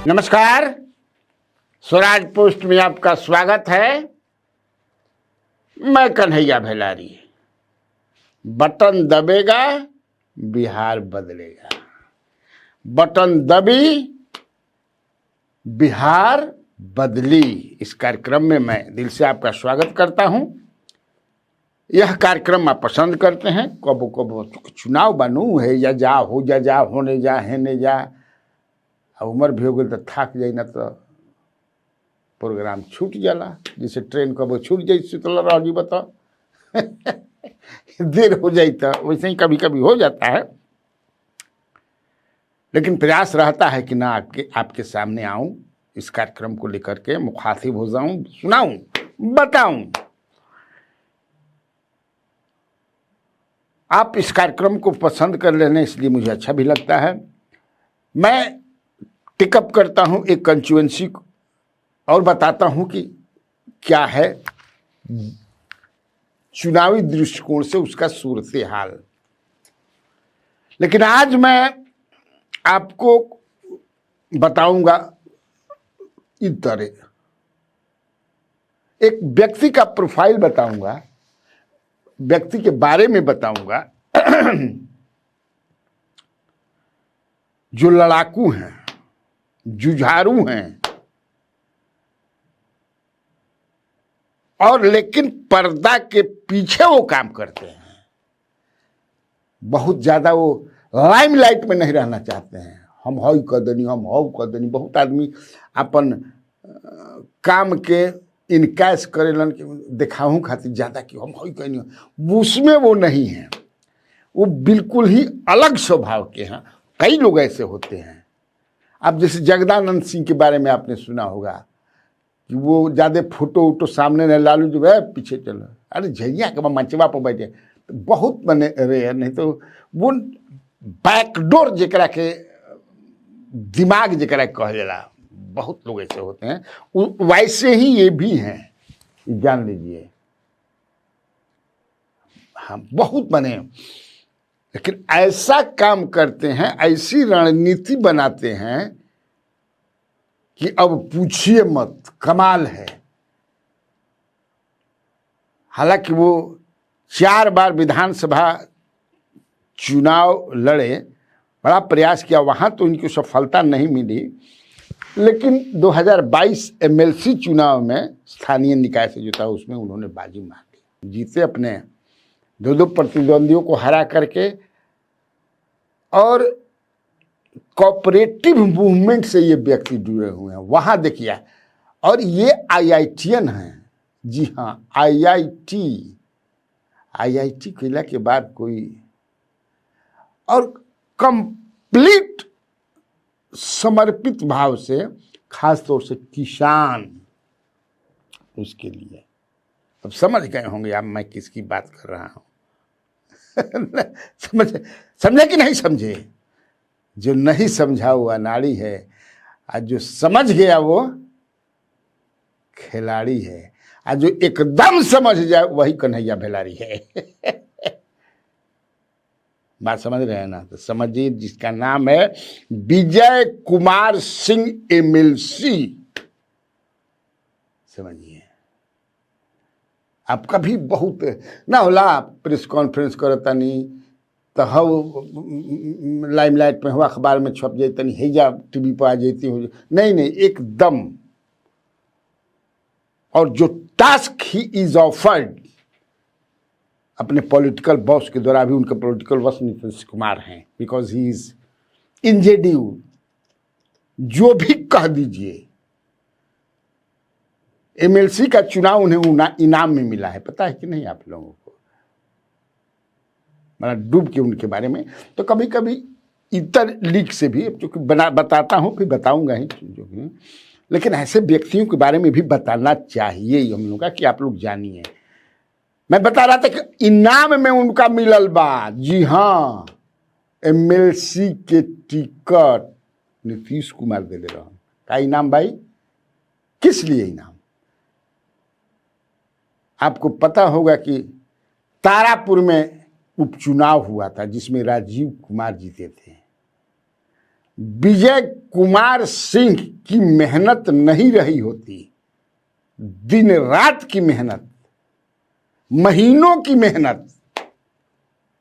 नमस्कार, स्वराज पोस्ट में आपका स्वागत है। मैं कन्हैया भेलारी। बटन दबेगा, बिहार बदलेगा। बटन दबी, बिहार बदली। इस कार्यक्रम में मैं दिल से आपका स्वागत करता हूं। यह कार्यक्रम आप पसंद करते हैं। कबो कबो चुनाव बनू है या जा हो जा होने जा हेने जा, उम्र भी हो गई तो थक जाई ना तो प्रोग्राम छूट जाला। जैसे ट्रेन कब छूट जाई सुतल रह जी बता देर हो जाई तो वैसे ही कभी कभी हो जाता है। लेकिन प्रयास रहता है कि ना आपके सामने आऊं, इस कार्यक्रम को लेकर के मुखातिब हो जाऊं, सुनाऊं, बताऊं। आप इस कार्यक्रम को पसंद कर लेने इसलिए मुझे अच्छा भी लगता है। मैं टिकअप करता हूं एक कंस्टिट्यूएंसी और बताता हूं कि क्या है चुनावी दृष्टिकोण से उसका सूरत हाल। लेकिन आज मैं आपको बताऊंगा इस तरह, एक व्यक्ति का प्रोफाइल बताऊंगा, व्यक्ति के बारे में बताऊंगा जो लड़ाकू हैं, जुझारू हैं और लेकिन पर्दा के पीछे वो काम करते हैं। बहुत ज्यादा वो लाइमलाइट में नहीं रहना चाहते हैं। हम हई कदनी, हम हव कदनी। बहुत आदमी अपन काम के इनकैश करेलन कि दिखाऊं खातिर ज्यादा कि हम हई कदनी, उसमें वो नहीं है। वो बिल्कुल ही अलग स्वभाव के हैं। कई लोग ऐसे होते हैं। अब जैसे जगदानंद सिंह के बारे में आपने सुना होगा कि वो ज्यादा फोटो वोटो सामने नहीं, लालू जो है पीछे चलो, अरे झैया के मंचवा पर बैठे तो बहुत बने रहे। नहीं तो वो बैकडोर जरा के दिमाग जरा कह जाला, बहुत लोग ऐसे होते हैं। वैसे ही ये भी हैं, जान लीजिए। हम बहुत बने, लेकिन ऐसा काम करते हैं, ऐसी रणनीति बनाते हैं कि अब पूछिए मत, कमाल है। हालांकि वो 4 बार विधानसभा चुनाव लड़े, बड़ा प्रयास किया, वहां तो उनकी सफलता नहीं मिली। लेकिन 2022 एमएलसी चुनाव में स्थानीय निकाय से जो था उसमें उन्होंने बाजी मार दी, जीते अपने 2 प्रतिद्वंदियों को हरा करके। और कोऑपरेटिव मूवमेंट से ये व्यक्ति जुड़े हुए हैं, वहां देखिए। और ये आईआईटीएन हैं। जी हाँ, आईआईटी किला के बाद कोई, और कंप्लीट समर्पित भाव से, खास तौर से किसान उसके लिए। अब समझ गए होंगे आप मैं किसकी बात कर रहा हूं। समझे कि नहीं समझे? जो नहीं समझा वो अनाड़ी है, और जो समझ गया वो खिलाड़ी है, और जो एकदम समझ जाए वही कन्हैया भेलारी है। बात समझ रहे हैं ना? तो समझिए, जिसका नाम है विजय कुमार सिंह एमएलसी। समझिए। आप कभी बहुत ना होला प्रेस कॉन्फ्रेंस करतनी तो हम लाइमलाइट में हो, अखबार में छप जातनी, हैजा टीवी पर आ जाती हो, नहीं, एकदम। और जो टास्क ही इज ऑफर्ड अपने पॉलिटिकल बॉस के द्वारा, भी उनके पॉलिटिकल बॉस नीतीश कुमार हैं, बिकॉज ही इज इंजेड्यू। जो भी कह दीजिए, एमएलसी का चुनाव उन्हें इनाम में मिला है, पता है कि नहीं आप लोगों को? मैं डूब के उनके बारे में तो कभी कभी इतर लीक से भी, चूंकि बताता हूं, फिर बताऊंगा ही जो भी, लेकिन ऐसे व्यक्तियों के बारे में भी बताना चाहिए हम लोग का, कि आप लोग जानिए। मैं बता रहा था कि इनाम में उनका मिलल बा। जी हाँ, एमएलसी के टिकट नीतीश कुमार दे रहा। का इनाम भाई? किस लिए इनाम? आपको पता होगा कि तारापुर में उपचुनाव हुआ था जिसमें राजीव कुमार जीते थे। विजय कुमार सिंह की मेहनत नहीं रही होती, दिन रात की मेहनत, महीनों की मेहनत,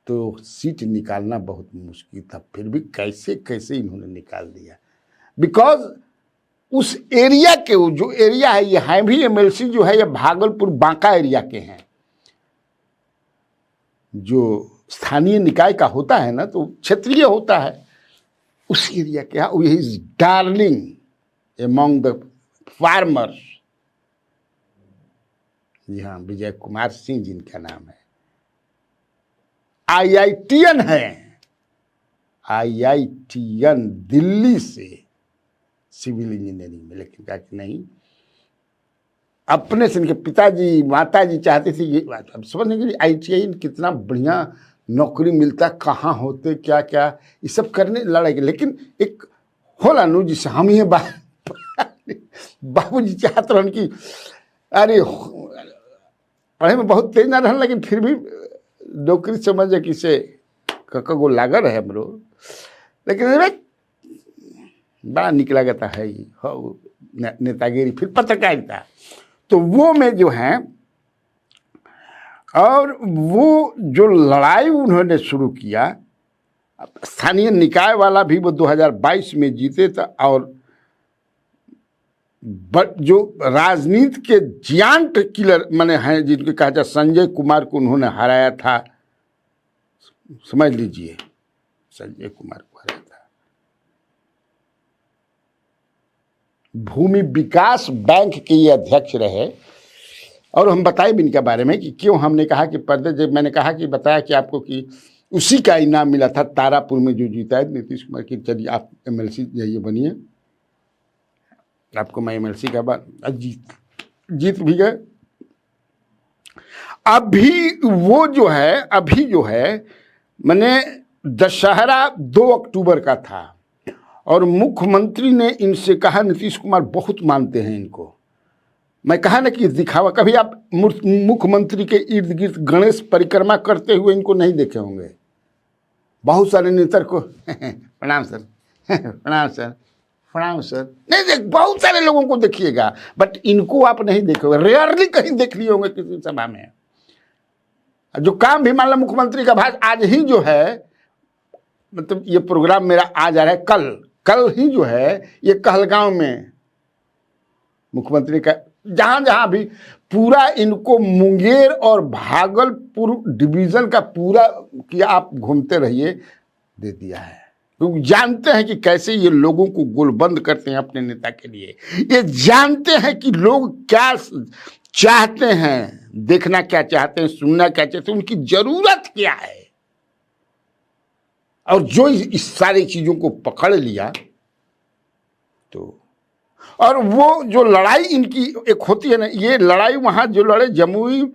तो सीट निकालना बहुत मुश्किल था। फिर भी कैसे कैसे इन्होंने निकाल दिया। बिकॉज उस एरिया के जो एरिया है, ये है भी एमएलसी जो है, ये भागलपुर बांका एरिया के हैं। जो स्थानीय निकाय का होता है ना, तो क्षेत्रीय होता है, उस एरिया के is darling among the farmers. जी हाँ, विजय कुमार सिंह जिनका नाम है, आईआईटीएन है, आईआईटीएन दिल्ली से सिविल इंजीनियरिंग में। लेकिन क्या कि नहीं, अपने से इनके पिताजी माताजी चाहते थे ये बात। अब समझने के लिए आईटीआई कितना बढ़िया नौकरी मिलता, कहाँ होते, क्या क्या ये सब करने लड़ाई। लेकिन एक होला नु जिसे हम ये बाबूजी चाहते रहन कि अरे पढ़े में बहुत तेज ना रहन, लेकिन फिर भी नौकरी समझे कि से कको लागा रहे हमरो। लेकिन बड़ा निक लगता है हो नेतागिरी, फिर पत्रकारिता, तो वो में जो है। और वो जो लड़ाई उन्होंने शुरू किया, स्थानीय निकाय वाला भी वो 2022 में जीते थे। और जो राजनीति के जियांट किलर माने हैं, जिनके कहा जाए संजय कुमार को उन्होंने हराया था, समझ लीजिए संजय कुमार को हराया था। भूमि विकास बैंक के ये अध्यक्ष रहे। और हम बताए भी इनके बारे में कि क्यों हमने कहा कि पर्दे, जब मैंने कहा कि बताया कि आपको कि उसी का इनाम मिला था तारापुर में जो जीता है नीतीश कुमार की। चलिए आप एमएलसी जाइए बनिए, आपको मैं एमएलसी का बात जीत भी गए। अभी जो है मैंने दशहरा 2 अक्टूबर का था, और मुख्यमंत्री ने इनसे कहा, नीतीश कुमार बहुत मानते हैं इनको। मैं कहा ना कि दिखावा, कभी आप मुख्यमंत्री के इर्द गिर्द गणेश परिक्रमा करते हुए इनको नहीं देखे होंगे। बहुत सारे नेता को प्रणाम सर प्रणाम सर प्रणाम सर नहीं देख, बहुत सारे लोगों को देखिएगा, बट इनको आप नहीं देखे होंगे, रेयरली कहीं देख लिए होंगे किसी सभा में। जो काम भी मान लो मुख्यमंत्री का भाषण आज ही जो है, मतलब ये प्रोग्राम मेरा आज आ रहा है, कल ही जो है ये कहलगांव में मुख्यमंत्री का, जहां जहां भी पूरा इनको मुंगेर और भागलपुर डिवीजन का पूरा किया, आप घूमते रहिए, दे दिया है। क्योंकि जानते हैं कि कैसे ये लोगों को गोलबंद करते हैं अपने नेता के लिए। ये जानते हैं कि लोग क्या चाहते हैं, देखना क्या चाहते हैं, सुनना क्या चाहते हैं, उनकी जरूरत क्या है। और जो इस सारी चीजों को पकड़ लिया, तो और वो जो लड़ाई इनकी एक होती है ना, ये लड़ाई वहाँ जो लड़े जमुई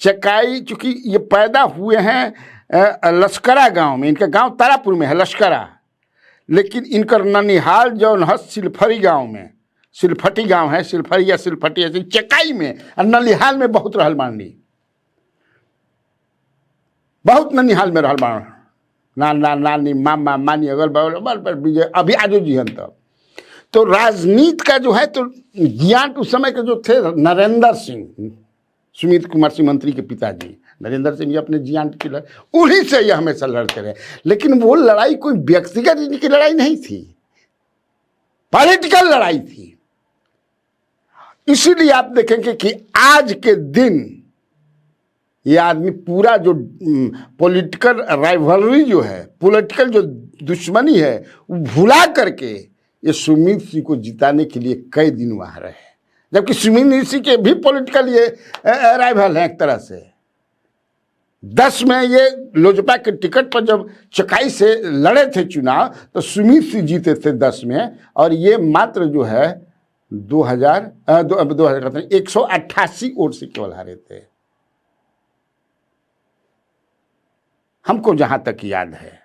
चकाई, चूँकि ये पैदा हुए हैं लश्करा गांव में, इनका गांव तारापुर में है लश्करा, लेकिन इनका ननिहाल जौन है सिलफरी गांव में, सिलफटी गांव है, सिलफरी या सिलफटी ऐसे चकाई में, और ननिहाल में बहुत रहल बांडी, बहुत ननिहाल में रहल बांड, नानी मामा मानी अगल बगल पर विजय अभी आजो जी हन। तब तो राजनीति का जो है, तो जियांट उस समय के जो थे नरेंद्र सिंह, सुमित कुमार सिंह मंत्री के पिताजी नरेंद्र सिंह, ये अपने जियांट की लड़ाई उन्हीं से ये हमेशा लड़ते रहे। लेकिन वो लड़ाई कोई व्यक्तिगत की लड़ाई नहीं थी, पॉलिटिकल लड़ाई थी। इसीलिए आप देखेंगे कि आज के दिन ये आदमी पूरा जो पॉलिटिकल राइवलरी जो है, पॉलिटिकल जो दुश्मनी है, वो भुला करके ये सुमित सिंह को जिताने के लिए कई दिन वहां रहे। जबकि सुमित सिंह के भी पॉलिटिकल ये राइवल है एक तरह से। 10 में ये लोजपा के टिकट पर जब चकाई से लड़े थे चुनाव, तो सुमित सिंह जीते थे 10 में, और ये मात्र जो है 188 वोट से केवल हारे थे। हमको जहां तक याद है,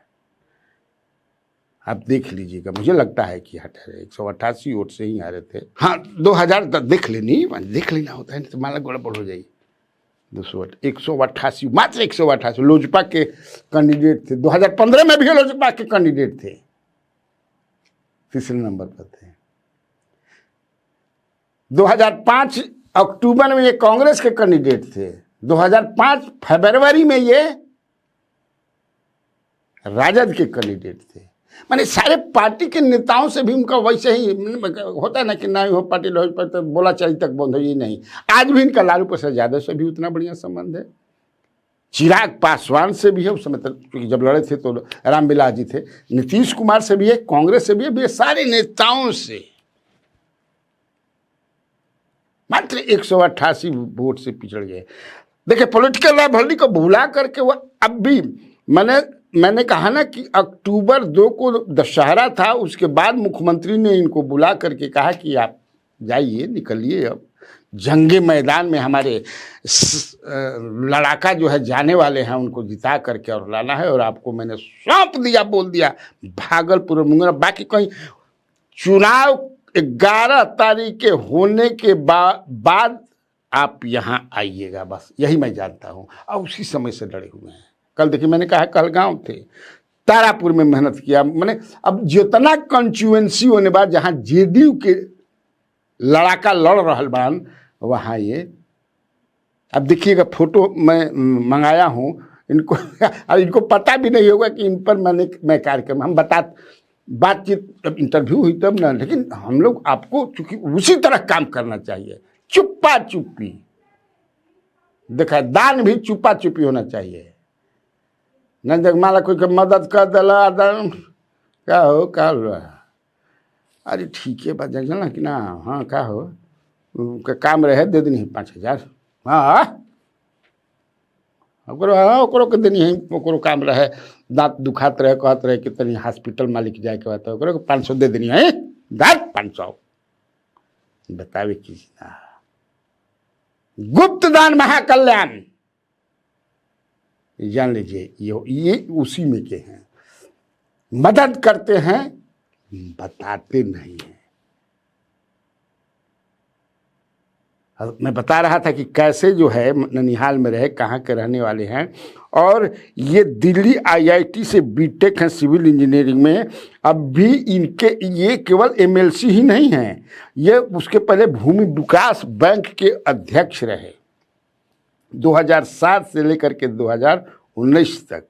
आप देख लीजिएगा, मुझे लगता है कि 188 वोट से ही हारे थे। हाँ 2000 देख लेना होता है, नहीं तो माला गड़बड़ हो जाएगी। 188 मात्र 188 लोजपा के कैंडिडेट थे। 2015 में भी लोजपा के कैंडिडेट थे। तीसरे नंबर पर थे। 2005 अक्टूबर में ये कांग्रेस के कैंडिडेट थे, 2005 फरवरी में ये राजद के कैंडिडेट थे। माने सारे पार्टी के नेताओं से भी उनका वैसे ही होता है ना कि नहीं हो पाटिल हो पर तो बोला चाली तक बंद हो, ये नहीं। आज भी इनका लालू प्रसाद यादव से भी उतना बढ़िया संबंध है, चिराग पासवान से भी है, उस समय तक जब लड़े थे तो रामविलास जी थे, नीतीश कुमार से भी है, कांग्रेस से भी है, सारे नेताओं से। मात्र 188 वोट से पिछड़ गए। देखिए पॉलिटिकल लाइबिलिटी को भुला करके वो अब भी मैंने कहा ना कि अक्टूबर 2 को दशहरा था, उसके बाद मुख्यमंत्री ने इनको बुला करके कहा कि आप जाइए, निकलिए, अब जंगे मैदान में हमारे लड़ाका जो है जाने वाले हैं, उनको जिता करके और लाना है, और आपको मैंने सौंप दिया, बोल दिया भागलपुर मुंगेर, बाकी कहीं चुनाव 11 तारीख के होने के बाद आप यहाँ आइएगा, बस यही मैं जानता हूँ। और उसी समय से लड़े हुए हैं। कल देखिए मैंने कहा कहलगांव थे, तारापुर में मेहनत किया, मैंने अब जितना कंस्टिट्यूएंसी होने बाद जहाँ जेडीयू के लड़ाका लड़ रहा बान वहाँ ये अब देखिएगा फोटो मैं मंगाया हूँ इनको अब इनको पता भी नहीं होगा कि इन पर मैं कार्यक्रम हम बातचीत इंटरव्यू हुई तब ना, लेकिन हम लोग आपको चूंकि उसी तरह काम करना चाहिए, चुप्पा चुप्पी। देखा दान भी चुप्पा चुप्पी होना चाहिए, न देख माला कोई मदद कर दिला क्या हो का अरे ठीक है बात जाना कि ना, हाँ क्या हो का काम रहे दे देनी 5,000, हाँ ओकरो के देनी है, ओकरो काम रहे, दांत दुखात रहे, कहत रहे कि तनी हॉस्पिटल मालिक जाए के बात है, ओकरो 500 दे देनी है, दांत 500 बतावे किसी ना। गुप्त दान महाकल्याण जान लीजिए, ये उसी में के हैं, मदद करते हैं बताते नहीं हैं। मैं बता रहा था कि कैसे जो है ननिहाल में रहे, कहाँ के रहने वाले हैं, और ये दिल्ली आईआईटी से बीटेक हैं सिविल इंजीनियरिंग में। अब भी इनके ये केवल एमएलसी ही नहीं हैं, ये उसके पहले भूमि विकास बैंक के अध्यक्ष रहे 2007 से लेकर के 2019 तक,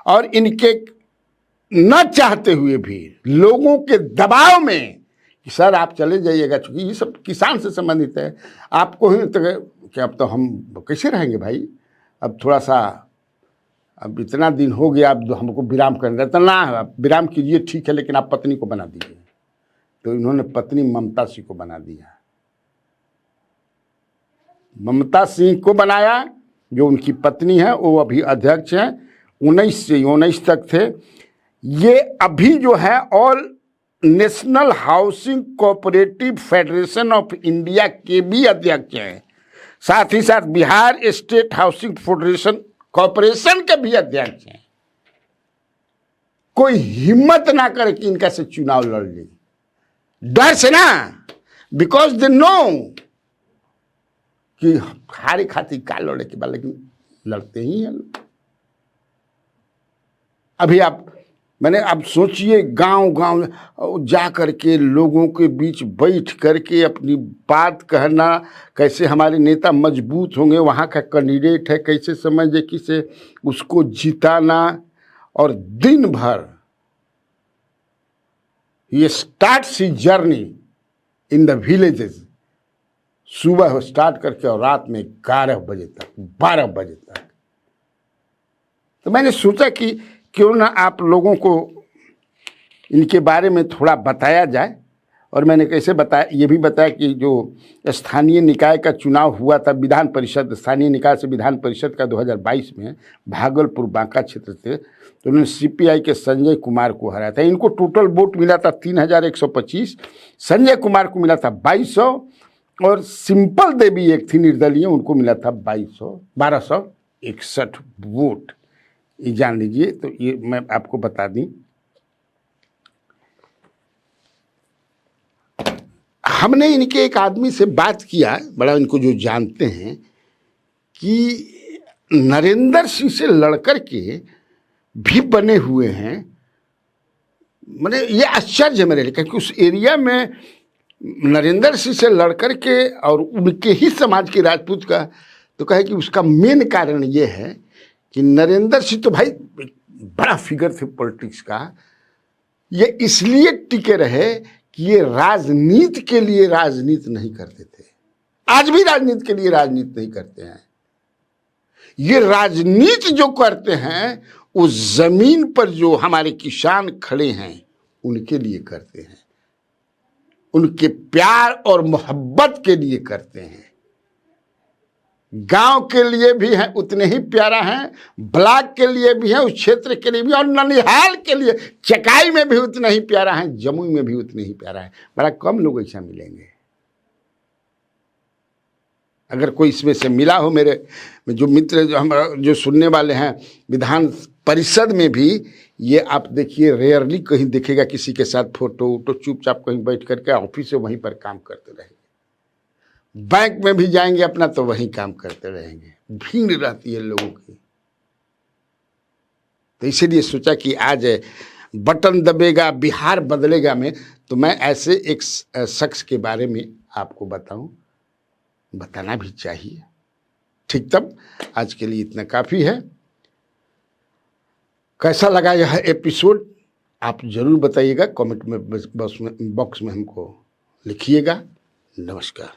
और इनके न चाहते हुए भी लोगों के दबाव में कि सर आप चले जाइएगा, चूंकि ये सब किसान से संबंधित है, आपको ही तो कि अब तो हम कैसे रहेंगे भाई, अब थोड़ा सा अब इतना दिन हो गया, अब हमको विराम करना है, तो ना आप विराम कीजिए ठीक है, लेकिन आप पत्नी को बना दीजिए। तो इन्होंने पत्नी ममता सिंह को बना दिया, ममता सिंह को बनाया, जो उनकी पत्नी है वो अभी अध्यक्ष हैं, 19 से 19 तक थे। ये अभी जो है all national housing cooperative federation of India के भी अध्यक्ष हैं, साथ ही साथ Bihar state housing federation corporation के भी अध्यक्ष हैं। कोई हिम्मत ना करे कि इनका से चुनाव लड़ ले, डर से ना, बिकॉज दे नो कि हारे खातिर का लड़े के बाद, लेकिन लड़ते ही हैं। अभी आप सोचिए गांव जा करके लोगों के बीच बैठ करके अपनी बात कहना, कैसे हमारे नेता मजबूत होंगे, वहाँ का कैंडिडेट है कैसे समझे किसे उसको जिताना, और दिन भर ये starts he journey in the villages, सुबह स्टार्ट करके और रात में 11 बजे तक 12 बजे तक। तो मैंने सोचा कि क्यों ना आप लोगों को इनके बारे में थोड़ा बताया जाए, और मैंने कैसे बताया, ये भी बताया कि जो स्थानीय निकाय का चुनाव हुआ था, विधान परिषद स्थानीय निकाय से विधान परिषद का 2022 में भागलपुर बांका क्षेत्र से, तो उन्होंने सीपीआई के संजय कुमार को हराया था। इनको टोटल वोट मिला था 3125, संजय कुमार को मिला था 2200, और सिंपल देवी एक थी निर्दलीय, उनको मिला था 1261 वोट। ये जान लीजिए। तो ये मैं आपको बता दी, हमने इनके एक आदमी से बात किया, बड़ा इनको जो जानते हैं, कि नरेंद्र सिंह से लड़कर के भी बने हुए हैं, मैंने ये आश्चर्य है मेरे लिए, क्योंकि उस एरिया में नरेंद्र सिंह से लड़कर के और उनके ही समाज के राजपूत का, तो कहे कि उसका मेन कारण ये है कि नरेंद्र सिंह तो भाई एक बड़ा फिगर थे पॉलिटिक्स का, ये इसलिए टिके रहे कि ये राजनीति के लिए राजनीति नहीं करते थे, आज भी राजनीति के लिए राजनीति नहीं करते हैं। ये राजनीति जो करते हैं उस जमीन पर जो हमारे किसान खड़े हैं उनके लिए करते हैं, उनके प्यार और मोहब्बत के लिए करते हैं। गांव के लिए भी है उतने ही प्यारा है, ब्लॉक के लिए भी है, उस क्षेत्र के लिए भी, और ननिहाल के लिए चकाई में भी उतना ही प्यारा है, जमुई में भी उतने ही प्यारा है। बड़ा कम लोग ऐसा मिलेंगे। अगर कोई इसमें से मिला हो, मेरे जो मित्र जो हम जो सुनने वाले हैं, विधान परिषद में भी ये आप देखिए रेयरली कहीं दिखेगा किसी के साथ फोटो वोटो, चुपचाप कहीं बैठ करके ऑफिस से वहीं पर काम करते रहेंगे, बैंक में भी जाएंगे अपना तो वहीं काम करते रहेंगे, भीड़ रहती है लोगों की। तो इसीलिए सोचा कि आज बटन दबेगा बिहार बदलेगा में तो मैं ऐसे एक शख्स के बारे में आपको बताऊं, बताना भी चाहिए। ठीक, तब आज के लिए इतना काफ़ी है। कैसा लगा यह एपिसोड आप ज़रूर बताइएगा, कमेंट में बॉक्स में हमको लिखिएगा। नमस्कार।